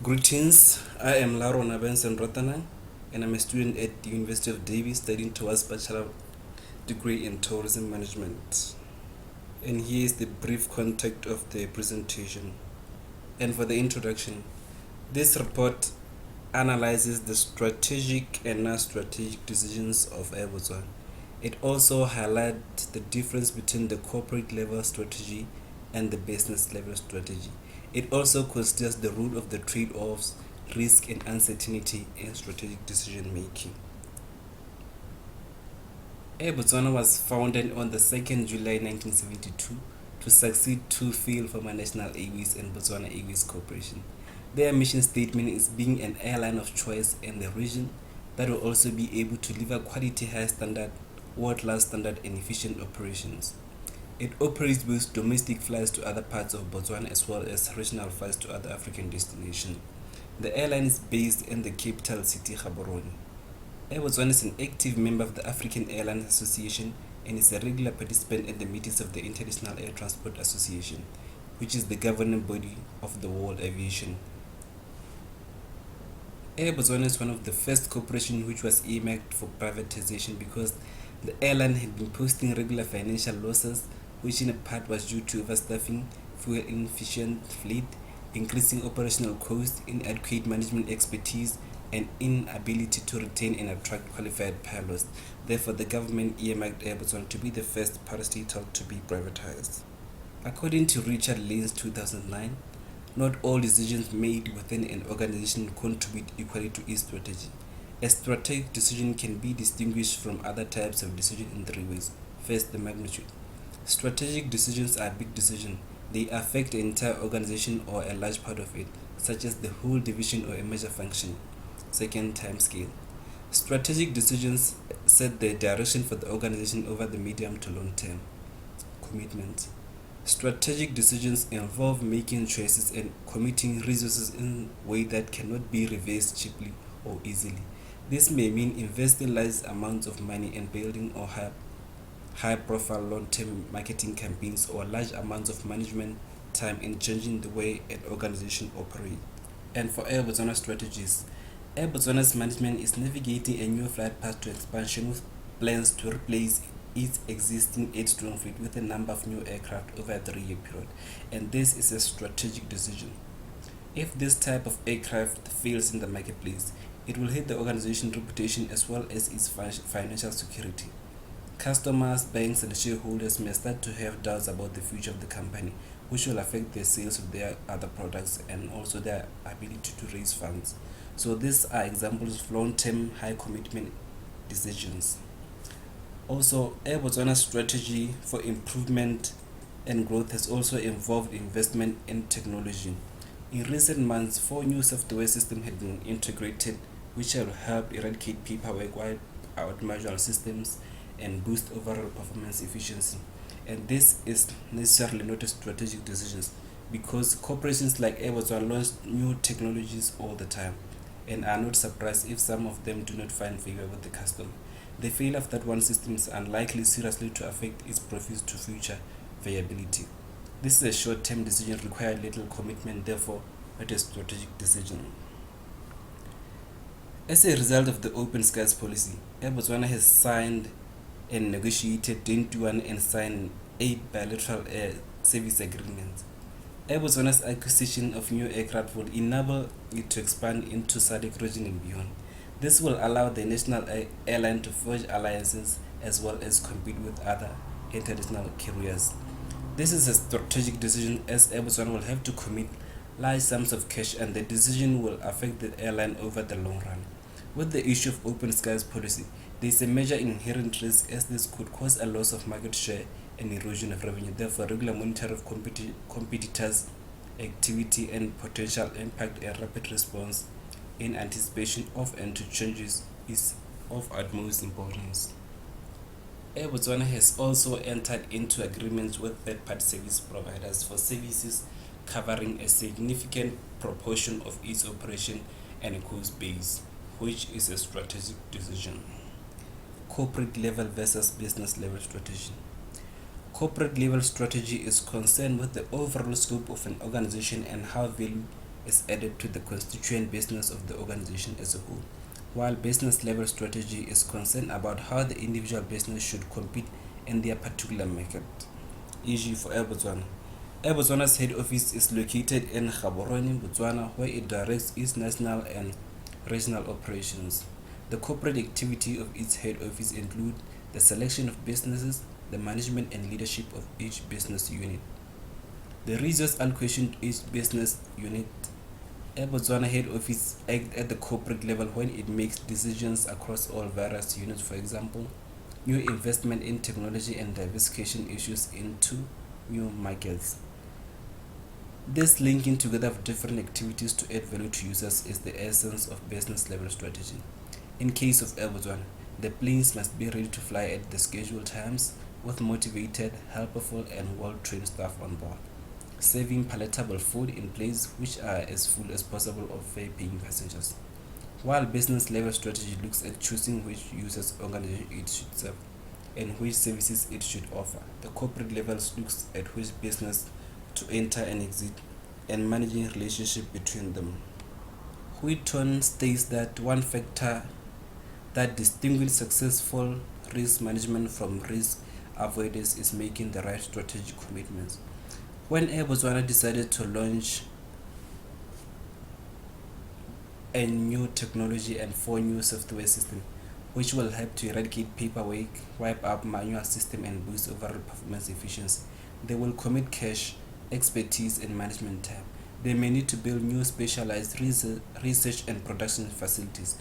Greetings, I am Larona Benson Ratanang and I'm a student at the University of Davis studying towards bachelor degree in tourism management. And here is the brief context of the presentation. And for the introduction, this report analyzes the strategic and non-strategic decisions of Air Botswana. It also highlights the difference between the corporate level strategy and the business level strategy. It also considers the role of the trade-offs, risk and uncertainty in strategic decision making. Air Botswana was founded on the 2nd July 1972 to succeed two failed former National Airways and Botswana Airways Corporation. Their mission statement is being an airline of choice in the region that will also be able to deliver quality, high standard, world-class standard and efficient operations. It operates both domestic flights to other parts of Botswana as well as regional flights to other African destinations. The airline is based in the capital city, Gaborone. Air Botswana is an active member of the African Airlines Association and is a regular participant in the meetings of the International Air Transport Association, which is the governing body of the world aviation. Air Botswana is one of the first corporations which was earmarked for privatization because the airline had been posting regular financial losses, which in part was due to overstaffing, fuel inefficient fleet, increasing operational costs, inadequate management expertise, and inability to retain and attract qualified pilots. Therefore, the government earmarked Air Botswana to be the first parastatal to be privatized. According to Richard Lane's 2009, not all decisions made within an organization contribute equally to its strategy. A strategic decision can be distinguished from other types of decisions in three ways. First, the magnitude. Strategic decisions are big decisions. They affect the entire organization or a large part of it, such as the whole division or a major function. Second, time scale. Strategic decisions set the direction for the organization over the medium to long term. Commitment. Strategic decisions involve making choices and committing resources in a way that cannot be reversed cheaply or easily. This may mean investing large amounts of money in building or high profile long-term marketing campaigns or large amounts of management time in changing the way an organization operates. And for Air Botswana strategies, Air Botswana's management is navigating a new flight path to expansion with plans to replace its existing 8-strong fleet with a number of new aircraft over a 3-year period, and this is a strategic decision. If this type of aircraft fails in the marketplace, it will hit the organization's reputation as well as its financial security. Customers, banks, and shareholders may start to have doubts about the future of the company, which will affect the sales of their other products and also their ability to raise funds. So these are examples of long-term, high-commitment decisions. Also, Air Botswana's strategy for improvement and growth has also involved investment in technology. In recent months, 4 new software systems have been integrated, which have helped eradicate paperwork, wipe out manual systems, and boost overall performance efficiency. And this is necessarily not a strategic decision because corporations like Air Botswana launch new technologies all the time and are not surprised if some of them do not find favor with the customer. The failure of that one system is unlikely seriously to affect its profits to future viability. This is a short-term decision requiring little commitment, therefore not a strategic decision. As a result of the Open Skies policy, Air Botswana has signed and negotiated 21 and signed 8 bilateral air service agreements. Air Botswana's acquisition of new aircraft will enable it to expand into SADC region and beyond. This will allow the national airline to forge alliances as well as compete with other international carriers. This is a strategic decision as Air Botswana will have to commit large sums of cash and the decision will affect the airline over the long run. With the issue of open skies policy, there is a major inherent risk as this could cause a loss of market share and erosion of revenue. Therefore, regular monitoring of competitors' activity and potential impact and rapid response in anticipation of and to changes is of utmost importance. Air Botswana has also entered into agreements with third-party service providers for services covering a significant proportion of its operation and cost base, which is a strategic decision. Corporate level versus business level strategy. Corporate level strategy is concerned with the overall scope of an organization and how value is added to the constituent business of the organization as a whole, while business level strategy is concerned about how the individual business should compete in their particular market. E.g. for Air Botswana. Air Botswana's head office is located in Gaborone, Botswana, where it directs its national and regional operations. The corporate activity of its head office include the selection of businesses, the management and leadership of each business unit, the resource allocation to each business unit. Air Botswana head office acts at the corporate level when it makes decisions across all various units, for example, new investment in technology and diversification issues into new markets. This linking together of different activities to add value to users is the essence of business level strategy. In case of Air Botswana, the planes must be ready to fly at the scheduled times with motivated, helpful and well-trained staff on board, serving palatable food in planes which are as full as possible of fare-paying passengers. While business level strategy looks at choosing which users organization it should serve and which services it should offer, the corporate levels looks at which business to enter and exit and managing relationship between them. Wheaton states that one factor that distinguishes successful risk management from risk avoidance is making the right strategic commitments. When Air Botswana decided to launch a new technology and 4 new software systems, which will help to eradicate paperwork, wipe up manual system and boost overall performance efficiency, they will commit cash, expertise and management time. They may need to build new specialized research and production facilities.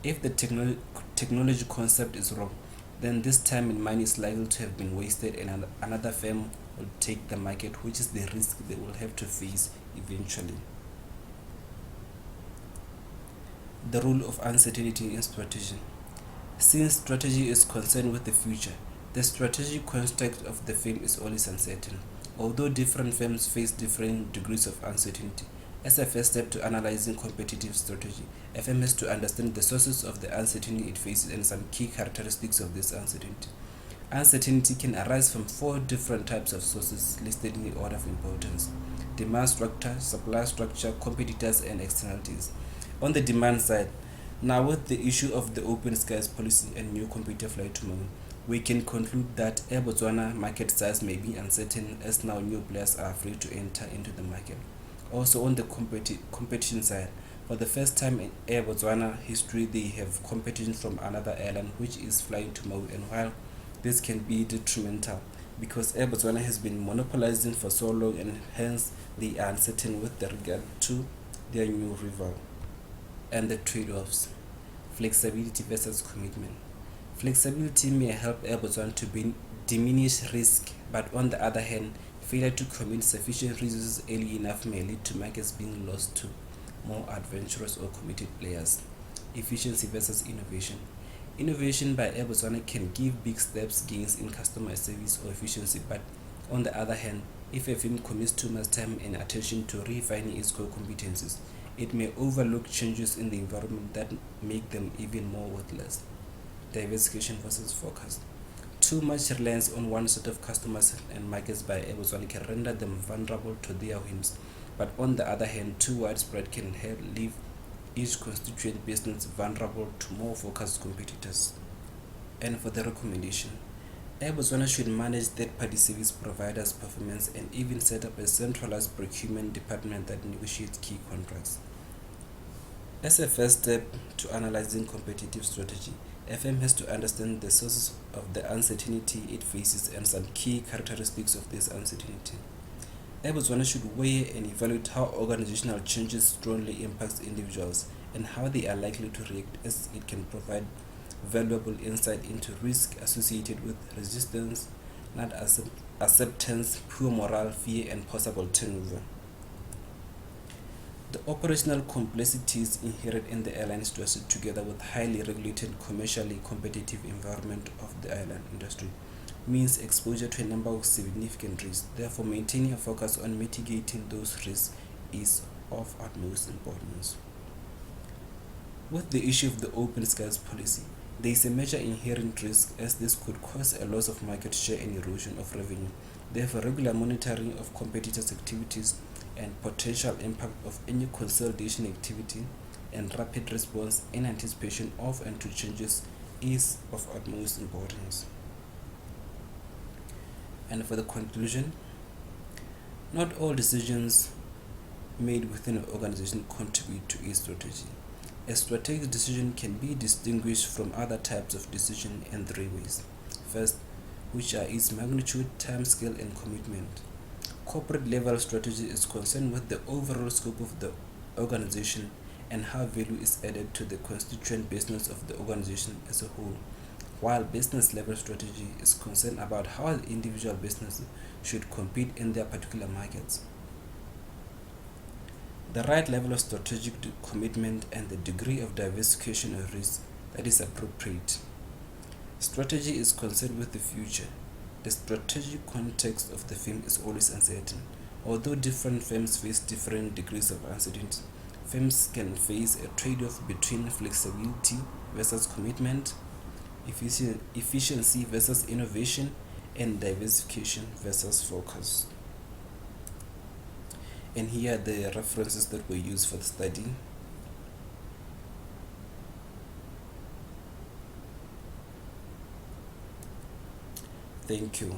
If the technology concept is wrong, then this time and money is likely to have been wasted and another firm will take the market, which is the risk they will have to face eventually. The role of uncertainty in strategy. Since strategy is concerned with the future, the strategic construct of the firm is always uncertain. Although different firms face different degrees of uncertainty, as a first step to analyzing competitive strategy, a firm has to understand the sources of the uncertainty it faces and some key characteristics of this uncertainty. Uncertainty can arise from 4 different types of sources listed in the order of importance: demand structure, supply structure, competitors, and externalities. On the demand side, now with the issue of the open skies policy and new competitor flight tomorrow, we can conclude that Air Botswana market size may be uncertain as now new players are free to enter into the market. Also on the competition side, for the first time in Air Botswana history, they have competition from another airline which is flying tomorrow, and while this can be detrimental because Air Botswana has been monopolizing for so long and hence they are uncertain with regard to their new rival. And the trade-offs: flexibility versus commitment. Flexibility may help Air Botswana to diminish risk, but on the other hand, failure to commit sufficient resources early enough may lead to markets being lost to more adventurous or committed players. Efficiency versus innovation. Innovation by Air Botswana can give big steps gains in customer service or efficiency, but on the other hand, if a firm commits too much time and attention to refining its core competencies, it may overlook changes in the environment that make them even more worthless. Diversification versus focus. Too much reliance on one set of customers and markets by Air Botswana can render them vulnerable to their whims, but on the other hand, too widespread can help leave each constituent business vulnerable to more focused competitors. And for the recommendation, Air Botswana should manage third-party service providers' performance and even set up a centralized procurement department that negotiates key contracts. As a first step to analyzing competitive strategy, FM has to understand the sources of the uncertainty it faces and some key characteristics of this uncertainty. Air Botswana should weigh and evaluate how organizational changes strongly impact individuals and how they are likely to react, as it can provide valuable insight into risk associated with resistance, not acceptance, poor morale, fear, and possible turnover. The operational complexities inherent in the airline industry, together with highly regulated, commercially competitive environment of the airline industry, means exposure to a number of significant risks. Therefore, maintaining a focus on mitigating those risks is of utmost importance. With the issue of the open skies policy, there is a major inherent risk, as this could cause a loss of market share and erosion of revenue. Therefore, regular monitoring of competitors' activities and potential impact of any consolidation activity and rapid response in anticipation of and to changes is of utmost importance. And for the conclusion, not all decisions made within an organization contribute to a strategy. A strategic decision can be distinguished from other types of decision in three ways. First, which are its magnitude, timescale, and commitment. Corporate level strategy is concerned with the overall scope of the organization and how value is added to the constituent business of the organization as a whole, while business level strategy is concerned about how the individual businesses should compete in their particular markets. The right level of strategic commitment and the degree of diversification of risk that is appropriate. Strategy is concerned with the future. The strategic context of the firm is always uncertain. Although different firms face different degrees of uncertainty, firms can face a trade-off between flexibility versus commitment, efficiency versus innovation, and diversification versus focus. And here are the references that were used for the study. Thank you.